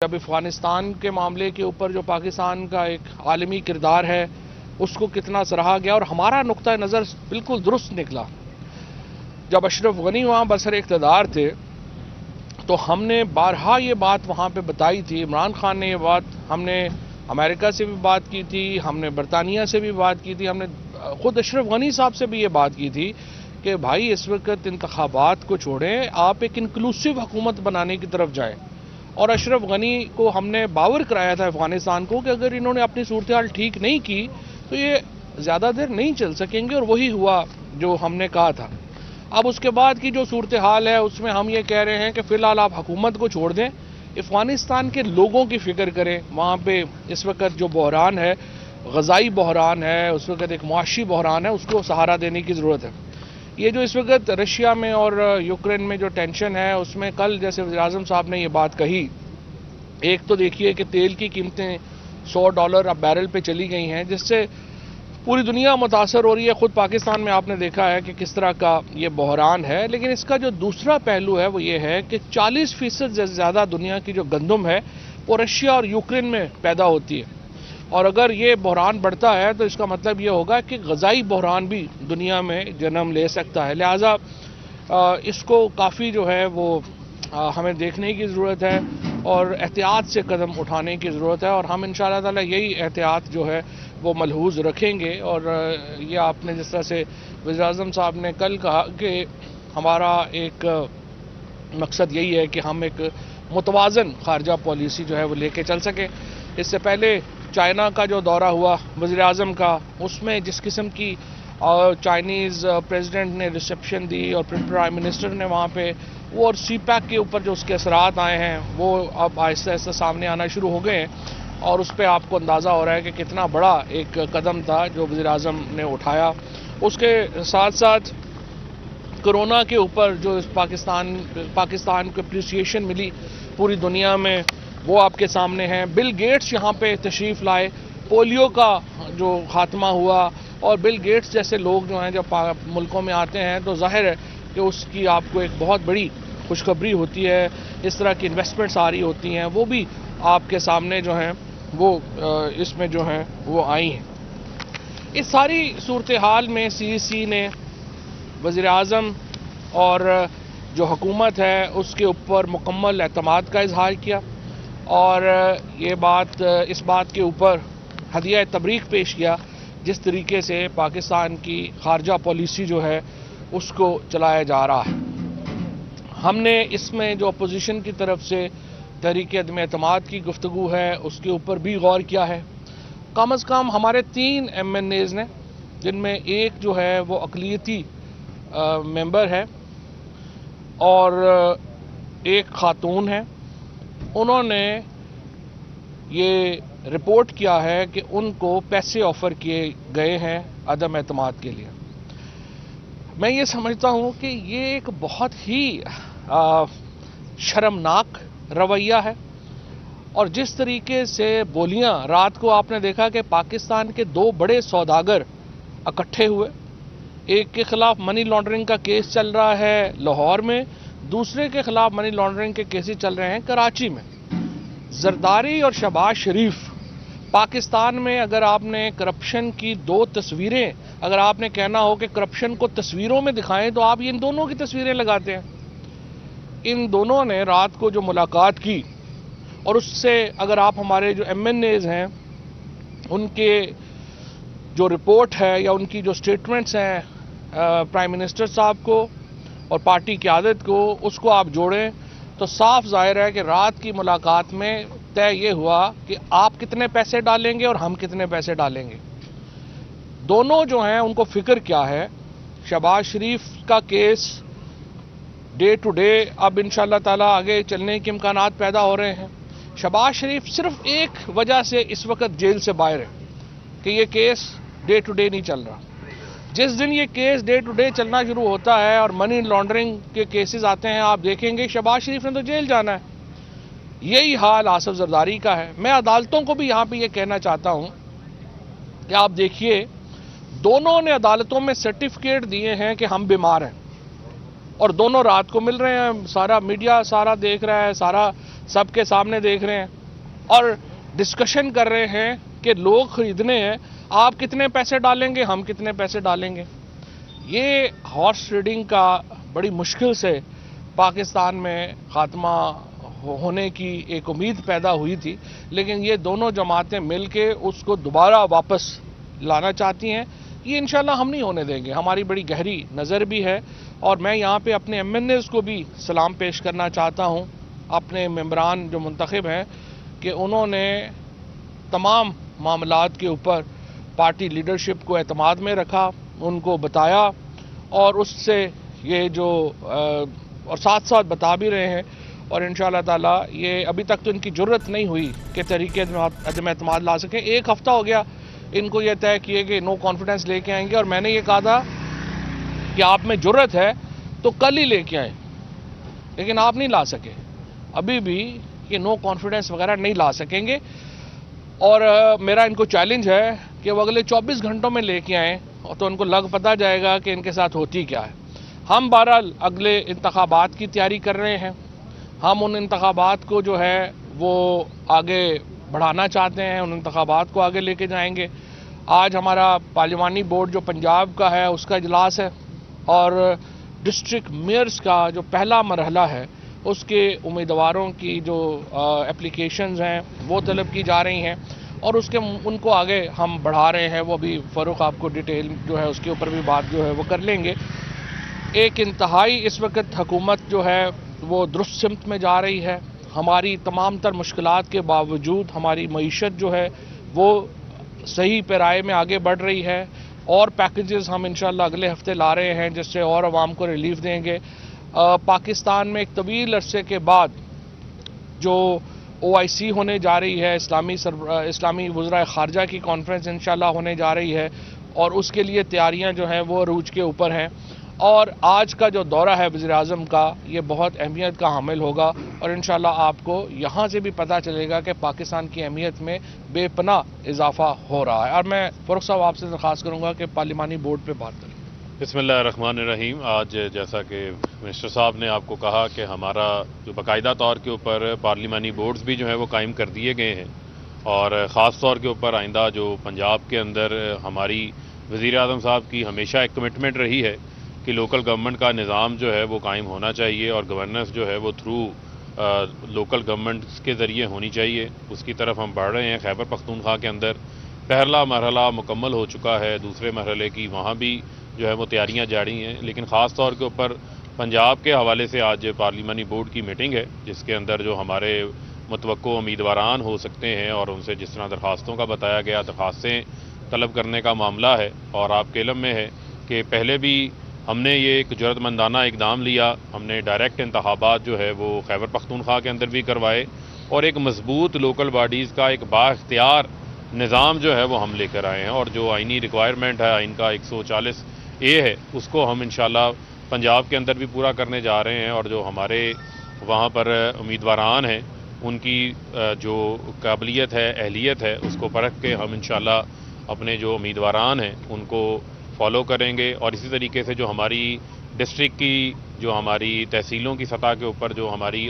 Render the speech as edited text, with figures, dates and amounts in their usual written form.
اب افغانستان کے معاملے کے اوپر جو پاکستان کا ایک عالمی کردار ہے اس کو کتنا سراہا گیا اور ہمارا نقطہ نظر بالکل درست نکلا. جب اشرف غنی وہاں برسر اقتدار تھے تو ہم نے بارہا یہ بات وہاں پہ بتائی تھی. عمران خان نے یہ بات, ہم نے امریکہ سے بھی بات کی تھی, ہم نے برطانیہ سے بھی بات کی تھی, ہم نے خود اشرف غنی صاحب سے بھی یہ بات کی تھی کہ بھائی اس وقت انتخابات کو چھوڑیں, آپ ایک انکلوسیو حکومت بنانے کی طرف جائیں. اور اشرف غنی کو ہم نے باور کرایا تھا افغانستان کو کہ اگر انہوں نے اپنی صورتحال ٹھیک نہیں کی تو یہ زیادہ دیر نہیں چل سکیں گے, اور وہی ہوا جو ہم نے کہا تھا. اب اس کے بعد کی جو صورتحال ہے اس میں ہم یہ کہہ رہے ہیں کہ فی الحال آپ حکومت کو چھوڑ دیں, افغانستان کے لوگوں کی فکر کریں. وہاں پہ اس وقت جو بحران ہے, غذائی بحران ہے, اس وقت ایک معاشی بحران ہے, اس کو سہارا دینے کی ضرورت ہے. یہ جو اس وقت رشیا میں اور یوکرین میں جو ٹینشن ہے اس میں کل جیسے وزیر اعظم صاحب نے یہ بات کہی, ایک تو دیکھیے کہ تیل کی قیمتیں $100 اب بیرل پہ چلی گئی ہیں جس سے پوری دنیا متاثر ہو رہی ہے. خود پاکستان میں آپ نے دیکھا ہے کہ کس طرح کا یہ بحران ہے. لیکن اس کا جو دوسرا پہلو ہے وہ یہ ہے کہ 40% سے زیادہ دنیا کی جو گندم ہے وہ رشیا اور یوکرین میں پیدا ہوتی ہے, اور اگر یہ بحران بڑھتا ہے تو اس کا مطلب یہ ہوگا کہ غذائی بحران بھی دنیا میں جنم لے سکتا ہے. لہٰذا اس کو کافی جو ہے وہ ہمیں دیکھنے کی ضرورت ہے اور احتیاط سے قدم اٹھانے کی ضرورت ہے, اور ہم انشاءاللہ تعالی یہی احتیاط جو ہے وہ ملحوظ رکھیں گے. اور یہ آپ نے جس طرح سے وزیر اعظم صاحب نے کل کہا کہ ہمارا ایک مقصد یہی ہے کہ ہم ایک متوازن خارجہ پالیسی جو ہے وہ لے کے چل سکیں. اس سے پہلے چائنا کا جو دورہ ہوا وزیر اعظم کا, اس میں جس قسم کی چائنیز پریزیڈنٹ نے ریسیپشن دی اور پرائم منسٹر نے وہاں پہ وہ, اور سی پیک کے اوپر جو اس کے اثرات آئے ہیں وہ اب آہستہ آہستہ سامنے آنا شروع ہو گئے ہیں, اور اس پہ آپ کو اندازہ ہو رہا ہے کہ کتنا بڑا ایک قدم تھا جو وزیر اعظم نے اٹھایا. اس کے ساتھ ساتھ کرونا کے اوپر جو پاکستان کو اپریسیشن ملی پوری دنیا میں وہ آپ کے سامنے ہیں. بل گیٹس یہاں پہ تشریف لائے, پولیو کا جو خاتمہ ہوا, اور بل گیٹس جیسے لوگ جو ہیں جب ملکوں میں آتے ہیں تو ظاہر ہے کہ اس کی آپ کو ایک بہت بڑی خوشخبری ہوتی ہے. اس طرح کی انویسٹمنٹس آ رہی ہوتی ہیں, وہ بھی آپ کے سامنے جو ہیں وہ اس میں جو ہیں وہ آئی ہیں. اس ساری صورتحال میں CEC نے وزیر اعظم اور جو حکومت ہے اس کے اوپر مکمل اعتماد کا اظہار کیا, اور اس بات کے اوپر ہدیہ تبریک پیش کیا جس طریقے سے پاکستان کی خارجہ پالیسی جو ہے اس کو چلایا جا رہا ہے. ہم نے اس میں جو اپوزیشن کی طرف سے تحریک عدم اعتماد کی گفتگو ہے اس کے اوپر بھی غور کیا ہے. کم از کم ہمارے 3 MNAs نے, جن میں ایک جو ہے وہ اقلیتی ممبر ہے اور ایک خاتون ہے, انہوں نے یہ رپورٹ کیا ہے کہ ان کو پیسے آفر کیے گئے ہیں عدم اعتماد کے لیے. میں یہ سمجھتا ہوں کہ یہ ایک بہت ہی شرمناک رویہ ہے, اور جس طریقے سے بولیاں رات کو آپ نے دیکھا کہ پاکستان کے 2 بڑے سوداگر اکٹھے ہوئے, ایک کے خلاف منی لانڈرنگ کا کیس چل رہا ہے لاہور میں, دوسرے کے خلاف منی لانڈرنگ کے کیسز چل رہے ہیں کراچی میں. زرداری اور شہباز شریف پاکستان میں, اگر آپ نے کرپشن کی 2 تصویریں, اگر آپ نے کہنا ہو کہ کرپشن کو تصویروں میں دکھائیں تو آپ ان دونوں کی تصویریں لگاتے ہیں. ان دونوں نے رات کو جو ملاقات کی, اور اس سے اگر آپ ہمارے جو MNAs ہیں ان کے جو رپورٹ ہے یا ان کی جو سٹیٹمنٹس ہیں پرائم منسٹر صاحب کو اور پارٹی قیادت کو, اس کو آپ جوڑیں تو صاف ظاہر ہے کہ رات کی ملاقات میں طے یہ ہوا کہ آپ کتنے پیسے ڈالیں گے اور ہم کتنے پیسے ڈالیں گے. دونوں جو ہیں ان کو فکر کیا ہے. شہباز شریف کا کیس ڈے ٹو ڈے اب انشاءاللہ تعالی آگے چلنے کے امکانات پیدا ہو رہے ہیں. شہباز شریف صرف ایک وجہ سے اس وقت جیل سے باہر ہے کہ یہ کیس ڈے ٹو ڈے نہیں چل رہا. جس دن یہ کیس ڈے ٹو ڈے چلنا شروع ہوتا ہے اور منی لانڈرنگ کے کیسز آتے ہیں, آپ دیکھیں گے شہباز شریف نے تو جیل جانا ہے. یہی حال آصف زرداری کا ہے. میں عدالتوں کو بھی یہاں پہ یہ کہنا چاہتا ہوں کہ آپ دیکھیے, دونوں نے عدالتوں میں سرٹیفکیٹ دیے ہیں کہ ہم بیمار ہیں, اور دونوں رات کو مل رہے ہیں. سارا میڈیا سارا دیکھ رہا ہے, سارا سب کے سامنے دیکھ رہے ہیں اور ڈسکشن کر رہے ہیں کہ لوگ خریدنے ہیں، آپ کتنے پیسے ڈالیں گے، ہم کتنے پیسے ڈالیں گے۔ یہ ہارس ریڈنگ کا بڑی مشکل سے پاکستان میں خاتمہ ہونے کی ایک امید پیدا ہوئی تھی، لیکن یہ دونوں جماعتیں مل کے اس کو دوبارہ واپس لانا چاہتی ہیں۔ یہ انشاءاللہ ہم نہیں ہونے دیں گے، ہماری بڑی گہری نظر بھی ہے، اور میں یہاں پہ اپنے ایم این ایز کو بھی سلام پیش کرنا چاہتا ہوں، اپنے ممبران جو منتخب ہیں، کہ انہوں نے تمام معاملات کے اوپر پارٹی لیڈرشپ کو اعتماد میں رکھا، ان کو بتایا، اور اس سے یہ جو اور ساتھ ساتھ بتا بھی رہے ہیں، اور انشاءاللہ تعالی یہ ابھی تک تو ان کی جرت نہیں ہوئی کہ طریقے عدم اعتماد لا سکیں۔ ایک ہفتہ ہو گیا ان کو یہ طے کیے کہ نو کانفیڈنس لے کے آئیں گے، اور میں نے یہ کہا تھا کہ آپ میں جرت ہے تو کل ہی لے کے آئیں، لیکن آپ نہیں لا سکے، ابھی بھی یہ نو کانفیڈنس وغیرہ نہیں لا سکیں گے، اور میرا ان کو چیلنج ہے کہ وہ اگلے 24 گھنٹوں میں لے کے آئیں، تو ان کو لگ پتہ جائے گا کہ ان کے ساتھ ہوتی کیا ہے۔ ہم بہرحال اگلے انتخابات کی تیاری کر رہے ہیں، ہم ان انتخابات کو جو ہے وہ آگے بڑھانا چاہتے ہیں، ان انتخابات کو آگے لے کے جائیں گے۔ آج ہمارا پارلیمانی بورڈ جو پنجاب کا ہے اس کا اجلاس ہے، اور ڈسٹرکٹ میئرز کا جو پہلا مرحلہ ہے اس کے امیدواروں کی جو اپلیکیشنز ہیں وہ طلب کی جا رہی ہیں، اور ان کو آگے ہم بڑھا رہے ہیں۔ وہ بھی فاروق آپ کو ڈیٹیل جو ہے اس کے اوپر بھی بات جو ہے وہ کر لیں گے۔ ایک انتہائی اس وقت حکومت جو ہے وہ درست سمت میں جا رہی ہے، ہماری تمام تر مشکلات کے باوجود ہماری معیشت جو ہے وہ صحیح پیرائے میں آگے بڑھ رہی ہے، اور پیکیجز ہم انشاءاللہ اگلے ہفتے لا رہے ہیں جس سے اور عوام کو ریلیف دیں گے۔ پاکستان میں ایک طویل عرصے کے بعد جو OIC ہونے جا رہی ہے، اسلامی وزراء خارجہ کی کانفرنس انشاءاللہ ہونے جا رہی ہے، اور اس کے لیے تیاریاں جو ہیں وہ عروج کے اوپر ہیں، اور آج کا جو دورہ ہے وزیر اعظم کا یہ بہت اہمیت کا حامل ہوگا، اور انشاءاللہ آپ کو یہاں سے بھی پتہ چلے گا کہ پاکستان کی اہمیت میں بے پناہ اضافہ ہو رہا ہے۔ اور میں فاروق صاحب آپ سے درخواست کروں گا کہ پارلیمانی بورڈ پہ بات کریں۔ بسم اللہ الرحمن الرحیم۔ آج جیسا کہ منسٹر صاحب نے آپ کو کہا کہ ہمارا جو باقاعدہ طور کے اوپر پارلیمانی بورڈز بھی جو ہیں وہ قائم کر دیے گئے ہیں، اور خاص طور کے اوپر آئندہ جو پنجاب کے اندر ہماری وزیر اعظم صاحب کی ہمیشہ ایک کمٹمنٹ رہی ہے کہ لوکل گورنمنٹ کا نظام جو ہے وہ قائم ہونا چاہیے، اور گورننس جو ہے وہ تھرو لوکل گورنمنٹس کے ذریعے ہونی چاہیے، اس کی طرف ہم بڑھ رہے ہیں۔ خیبر پختونخوا کے اندر پہلا مرحلہ مکمل ہو چکا ہے، دوسرے مرحلے کی وہاں بھی جو ہے وہ تیاریاں جاری ہیں، لیکن خاص طور کے اوپر پنجاب کے حوالے سے آج پارلیمانی بورڈ کی میٹنگ ہے، جس کے اندر جو ہمارے متوقع امیدواران ہو سکتے ہیں اور ان سے جس طرح درخواستوں کا بتایا گیا، درخواستیں طلب کرنے کا معاملہ ہے۔ اور آپ کے علم میں ہے کہ پہلے بھی ہم نے یہ ایک جرات مندانہ اقدام لیا، ہم نے ڈائریکٹ انتخابات جو ہے وہ خیبر پختونخوا کے اندر بھی کروائے، اور ایک مضبوط لوکل باڈیز کا ایک بااختیار نظام جو ہے وہ ہم لے کر آئے ہیں، اور جو آئینی ریکوائرمنٹ ہے آئین کا 140A ہے، اس کو ہم انشاءاللہ پنجاب کے اندر بھی پورا کرنے جا رہے ہیں، اور جو ہمارے وہاں پر امیدواران ہیں ان کی جو قابلیت ہے، اہلیت ہے، اس کو پرکھ کے ہم انشاءاللہ اپنے جو امیدواران ہیں ان کو فالو کریں گے۔ اور اسی طریقے سے جو ہماری ڈسٹرکٹ کی جو ہماری تحصیلوں کی سطح کے اوپر جو ہماری